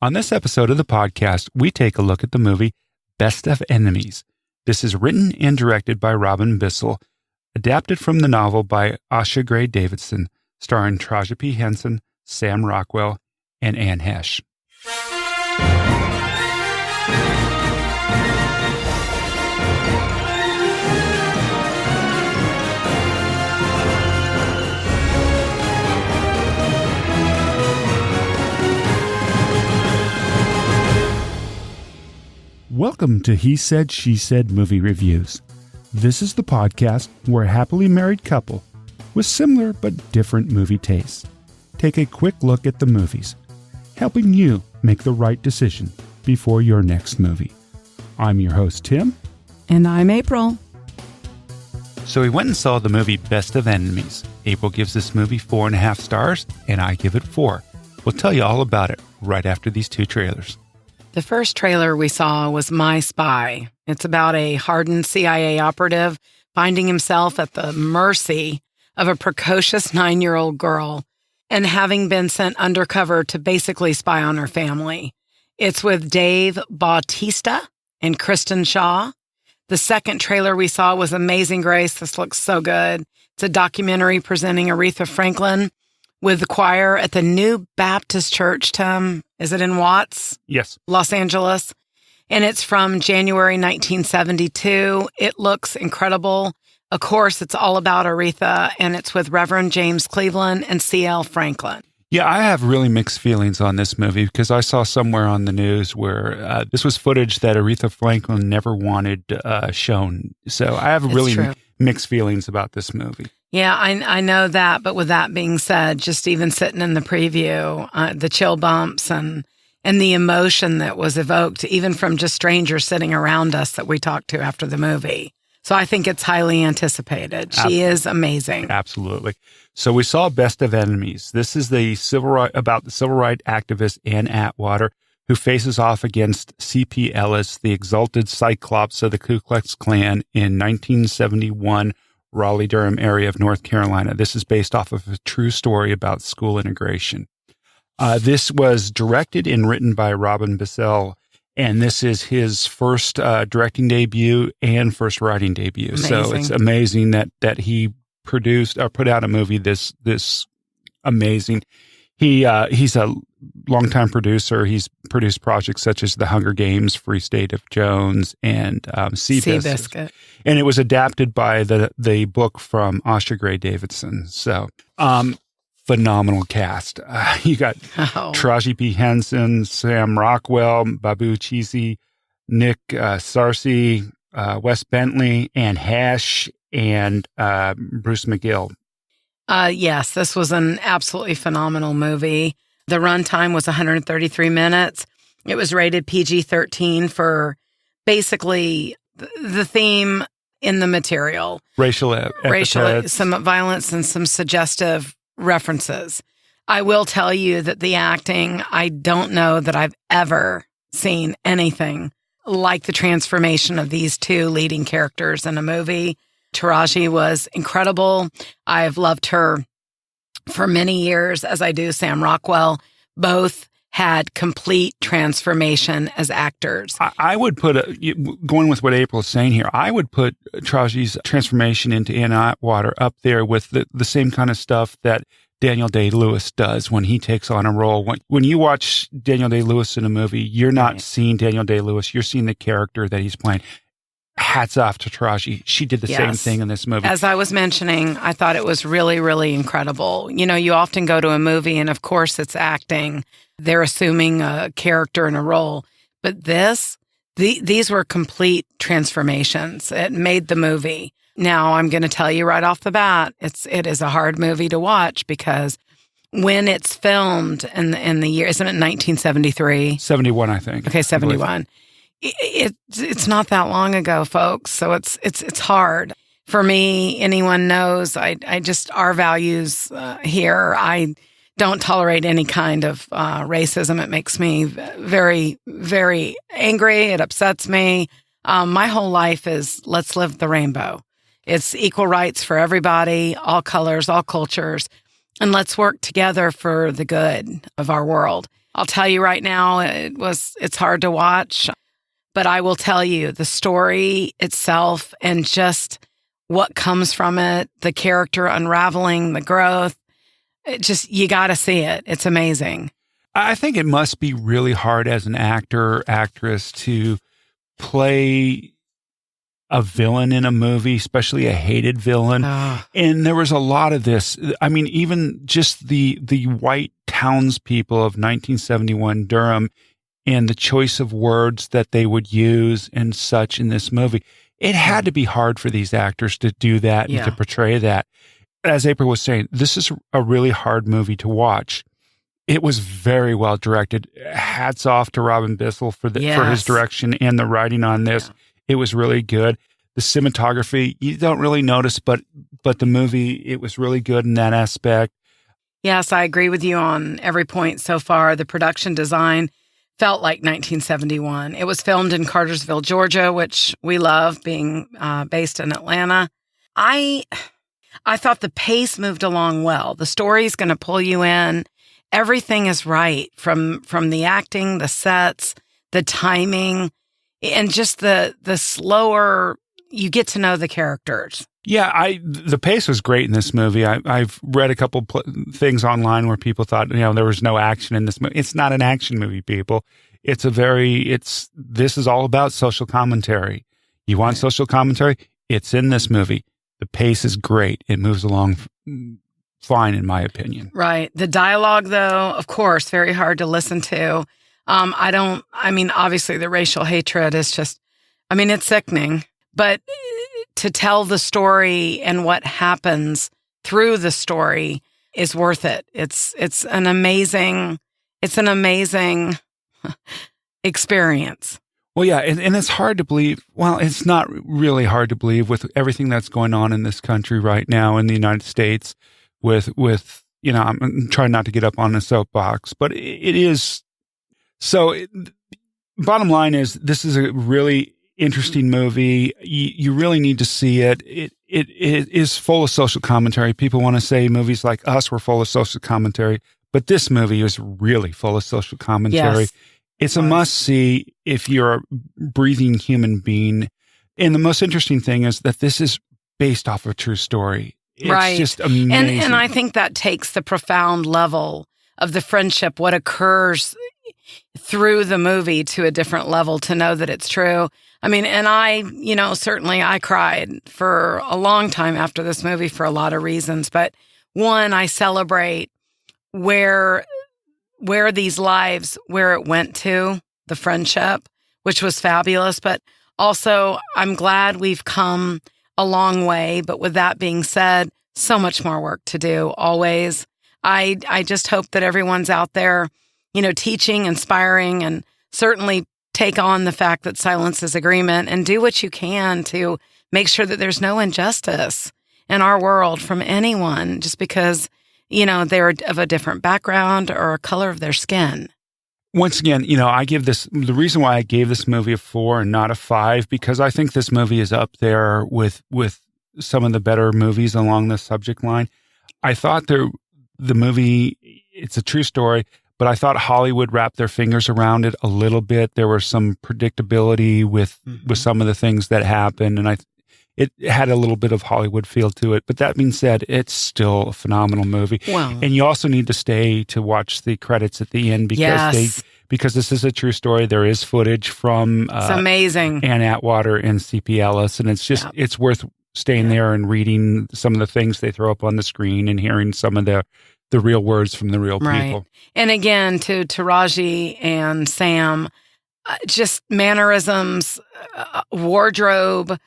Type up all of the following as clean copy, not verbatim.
On this episode of the podcast, we take a look at the movie Best of Enemies. This is written and directed by Bissell, adapted from the novel by Osha Davidson, starring Taraji P. Henson, Sam Rockwell, and Heche. Welcome to He Said, She Said Movie Reviews. This is the podcast where a happily married couple with similar but different movie tastes take a quick look at the movies, helping you make the right decision before your next movie. I'm your host, Tim. And I'm April. So we went and saw the movie Best of Enemies. April gives this movie 4.5 stars, and I give it 4. We'll tell you all about it right after these two trailers. The first trailer we saw was My Spy. It's about a hardened CIA operative finding himself at the mercy of a precocious 9-year-old girl and having been sent undercover to basically spy on her family. It's with Dave Bautista and Kristen Schaal. The second trailer we saw was Amazing Grace. This looks so good. It's a documentary presenting Aretha Franklin with the choir at the New Baptist Church, Tim. Is it in Watts? Yes. Los Angeles. And it's from January 1972. It looks incredible. Of course, it's all about Aretha, and it's with Reverend James Cleveland and C.L. Franklin. Yeah, I have really mixed feelings on this movie because I saw somewhere on the news where this was footage that Aretha Franklin never wanted shown. So I have really mixed feelings about this movie. Yeah, I know that. But with that being said, just even sitting in the preview, the chill bumps and the emotion that was evoked, even from just strangers sitting around us that we talked to after the movie. So I think it's highly anticipated. She is amazing. Absolutely. So we saw Best of Enemies. This is about the civil rights activist Ann Atwater, who faces off against C.P. Ellis, the exalted Cyclops of the Ku Klux Klan in 1971 Raleigh-Durham area of North Carolina. This is based off of a true story about school integration. This was directed and written by Bissell, and this is his first directing debut and first writing debut. Amazing. So it's amazing that he produced or put out a movie this amazing. He's a longtime producer. He's produced projects such as The Hunger Games, Free State of Jones, and Seabiscuit. And it was adapted by the book from Osha Davidson. So, phenomenal cast. You got Taraji P. Henson, Sam Rockwell, Babou, Ceesay, Nick Searcy, Wes Bentley, and Heche, and Bruce McGill. Yes, this was an absolutely phenomenal movie. The runtime was 133 minutes. It was rated PG-13 for basically the theme in the material. Racial epithets. Some violence and some suggestive references. I will tell you that the acting, I don't know that I've ever seen anything like the transformation of these two leading characters in a movie. Taraji was incredible. I've loved her for many years, as I do Sam Rockwell. Both had complete transformation as actors. I would put, going with what April is saying here, I would put Taraji's transformation into Ann Atwater up there with the same kind of stuff that Daniel Day-Lewis does when he takes on a role. When you watch Daniel Day-Lewis in a movie, you're not seeing Daniel Day-Lewis, you're seeing the character that he's playing. Hats off to Taraji. She did the same thing in this movie. As I was mentioning, I thought it was really, really incredible. You know, you often go to a movie and of course it's acting. They're assuming a character and a role. But these were complete transformations. It made the movie. Now, I'm going to tell you right off the bat, it is a hard movie to watch because when it's filmed in the year, isn't it 1973? 71, I think. Okay, 71. It's not that long ago, folks. So it's hard. For me, anyone knows, I just, our values here, I don't tolerate any kind of racism. It makes me very, very angry. It upsets me. My whole life is let's live the rainbow. It's equal rights for everybody, all colors, all cultures, and let's work together for the good of our world. I'll tell you right now, it's hard to watch, but I will tell you the story itself and just what comes from it, the character unraveling, the growth, you got to see it. It's amazing. I think it must be really hard as an actor or actress to play a villain in a movie, especially a hated villain. And there was a lot of this. I mean, even just the white townspeople of 1971 Durham and the choice of words that they would use and such in this movie. It had to be hard for these actors to do that and to portray that. As April was saying, this is a really hard movie to watch. It was very well directed. Hats off to Robin Bissell for his direction and the writing on this. Yeah. It was really good. The cinematography, you don't really notice, but the movie, it was really good in that aspect. Yes, I agree with you on every point so far. The production design felt like 1971. It was filmed in Cartersville, Georgia, which we love, being based in Atlanta. I thought the pace moved along well. The story's going to pull you in. Everything is right from the acting, the sets, the timing, and just the slower you get to know the characters. Yeah, the pace was great in this movie. I've read a couple things online where people thought, there was no action in this movie. It's not an action movie, people. This is all about social commentary. You want social commentary? It's in this movie. The pace is great. It moves along fine, in my opinion. Right. The dialogue, though, of course, very hard to listen to. Obviously the racial hatred is just, it's sickening, but to tell the story and what happens through the story is worth it. It's an amazing experience. Well, yeah, and it's hard to believe. Well, it's not really hard to believe with everything that's going on in this country right now in the United States with I'm trying not to get up on a soapbox, but it is. So bottom line is this is a really interesting movie. You really need to see it. It is full of social commentary. People want to say movies like Us were full of social commentary, but this movie is really full of social commentary. Yes. It's a must-see if you're a breathing human being. And the most interesting thing is that this is based off a true story. It's just amazing. And I think that takes the profound level of the friendship, what occurs through the movie, to a different level, to know that it's true. Certainly I cried for a long time after this movie for a lot of reasons. But one, I celebrate where these lives, where it went to, the friendship, which was fabulous. But also, I'm glad we've come a long way. But with that being said, so much more work to do, always. I just hope that everyone's out there, teaching, inspiring, and certainly take on the fact that silence is agreement, and do what you can to make sure that there's no injustice in our world from anyone just because, they're of a different background or a color of their skin. Once again, I give the reason why I gave this movie a 4 and not a 5, because I think this movie is up there with some of the better movies along the subject line. I thought the movie, it's a true story, but I thought Hollywood wrapped their fingers around it a little bit. There was some predictability with some of the things that happened, and it had a little bit of Hollywood feel to it. But that being said, it's still a phenomenal movie. Wow. And you also need to stay to watch the credits at the end because this is a true story. There is footage from it's amazing. Ann Atwater and C.P. Ellis, and it's just it's worth staying there and reading some of the things they throw up on the screen and hearing some of the real words from the real people. And again, to Taraji and Sam, just mannerisms, wardrobe,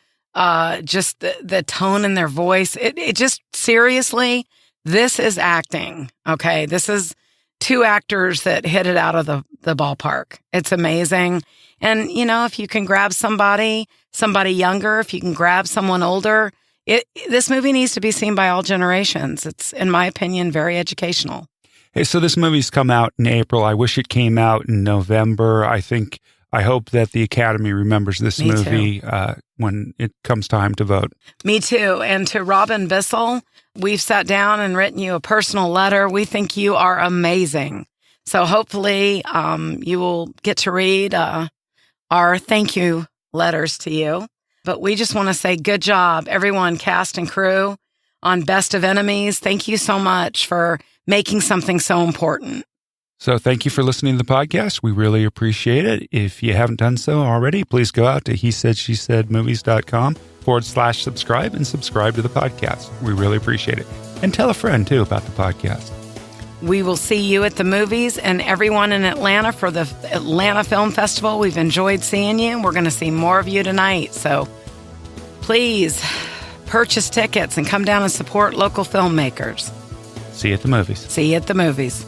just the tone in their voice. It just, seriously, this is acting. Okay. This is two actors that hit it out of the ballpark. It's amazing. And, if you can grab somebody younger, if you can grab someone older, this movie needs to be seen by all generations. It's, in my opinion, very educational. Hey, so this movie's come out in April. I wish it came out in November. I hope that the Academy remembers this movie when it comes time to vote. Me too. And to Robin Bissell, we've sat down and written you a personal letter. We think you are amazing. So hopefully you will get to read our thank you letters to you. But we just want to say good job, everyone, cast and crew on Best of Enemies. Thank you so much for making something so important. So thank you for listening to the podcast. We really appreciate it. If you haven't done so already, please go out to hesaidshesaiedmovies.com/subscribe and subscribe to the podcast. We really appreciate it. And tell a friend, too, about the podcast. We will see you at the movies, and everyone in Atlanta for the Atlanta Film Festival. We've enjoyed seeing you. We're going to see more of you tonight. So please purchase tickets and come down and support local filmmakers. See you at the movies. See you at the movies.